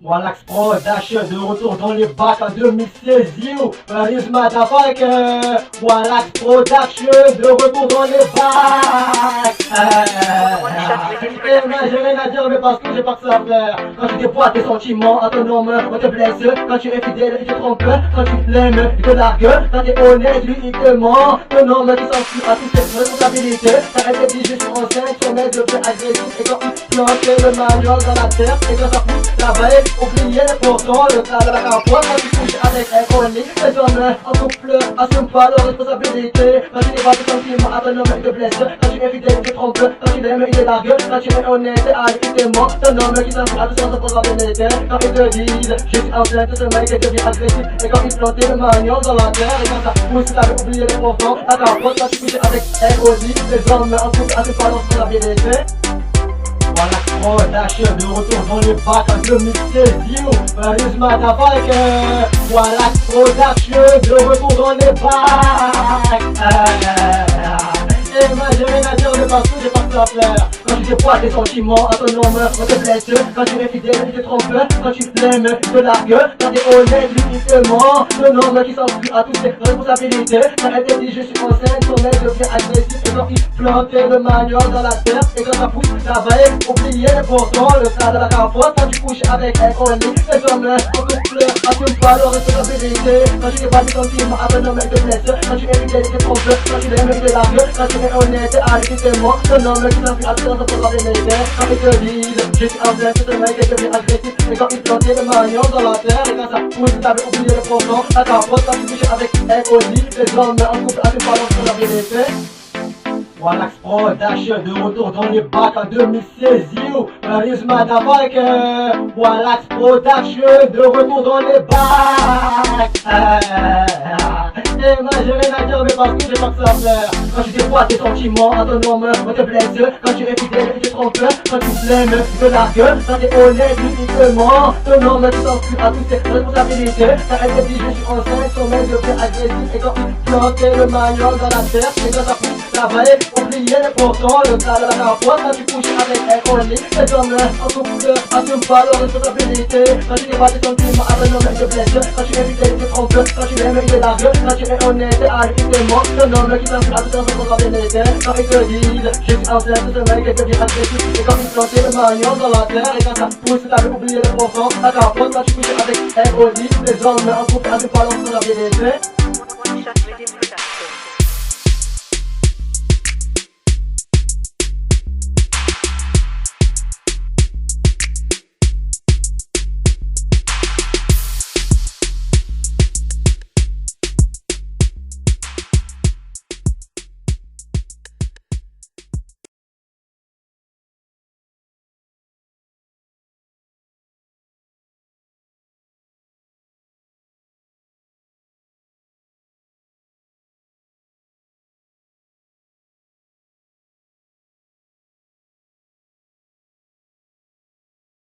Wallax Production de retour dans les bacs en 2016, yo, Paris motherfucker. Wallax Production de retour dans les bacs. J'ai rien à dire mais parce que j'ai pas que ça à faire. Quand tu dévoiles tes sentiments à ton homme, on te blesse. Quand tu es fidèle, il te trompe. Quand tu l'aimes, il te largue. Quand t'es honnête, lui il te ment. Ton homme qui s'enfuit à toutes ses responsabilités. Car elle te dit je suis enceinte, son mec devient agressif. Et quand il plante le manioc dans la terre, et quand ça pousse la veille, oubliez pourtant le tas de la capote. Quand tu couches avec un chronique, les hommes en couple assument pas leurs responsabilités. Quand tu dévoiles tes sentiments à ton homme, il te blesse. Quand tu es fidèle, il te trompe. Quand tu l'aimes, il te largue. Quand tu es honnête, il te ment. Ton homme qui s'enfuit à toutes ses responsabilités. Quand ils te disent je suis enceinte, ce mec devient agressif. Et quand il plante le manioc dans la terre, et quand ça pousse, t'avais oublié les pourtant la capote. Quand tu couches avec un chronique, les hommes en couple assument pas leurs responsabilités. Wallax Production de retour dans les bacs en 2016, yo, Paris motherfucker. Wallax Production de retour dans les bacs. Et moi j'ai rien à dire mais parce que j'ai pas que ça à faire. Quand tu dévoiles tes sentiments à ton homme, on te blesse. Quand tu es fidèle, il te trompe. Quand tu l'aimes, il te largue. Quand t'es honnête, lui il te ment. Ton homme qui s'enfuit à toutes ses responsabilités. Quand elle te dit je suis enceinte, ton mec devient agressif. Et quand il plante le manioc dans la terre, et quand ça pousse, ça va être oublié pourtant le tas de la capote. Quand tu couches avec un chronique, les hommes en couple assument pas leurs responsabilités. Quand tu dévoiles tes sentiments à ton homme, il te blesse. Quand tu es fidèle, il te trompe. Quand tu l'aimes, il te largue. Quand tu es honnête, il te ment. Ton homme qui s'enfuit à toutes ses responsabilités. Quand ils te disent je suis enceinte, ce mec devient agressif. Et quand il plante le manioc dans la terre, et quand ça pousse, t'avais oublié le pourtant la capote. Quand tu couches avec un chronique, les hommes en couple assument pas leurs responsabilités. Wallax Production de retour dans les bacs en 2016, yo, Paris motherfucker. Wallax Production de retour dans les bacs. Et moi j'ai rien à dire mais parce que j'ai pas que ça à faire. Quand tu dévoiles tes sentiments à ton homme, on te blesse. Quand tu es fidèle, il te trompe. Quand tu l'aimes, il te largue. Quand t'es honnête, lui il te ment. Ton homme qui s'enfuit à toutes ses responsabilités. Car elle te dit je suis enceinte, son mec devient agressif. Et quand il plante le manioc dans la terre, et quand ça pousse, ça va être oublié pourtant le tas de la capote. Quand tu couches avec un chronique, les hommes en couple assument pas leurs responsabilités. Quand tu dévoiles tes sentiments à ton homme, il te blesse. Quand tu es fidèle, il te trompe. Quand tu l'aimes, il te largue. Quand tu es honnête, il te ment. Ton homme qui s'enfuit à toutes ses responsabilités. Quand ils te disent je suis enceinte, ce mec devient agressif. Et quand il plante le manioc dans la terre, et quand ça pousse, t'avais oublié le pourtant la capote. Quand tu couches avec un chronique, les hommes en couple assument pas leurs responsabilités.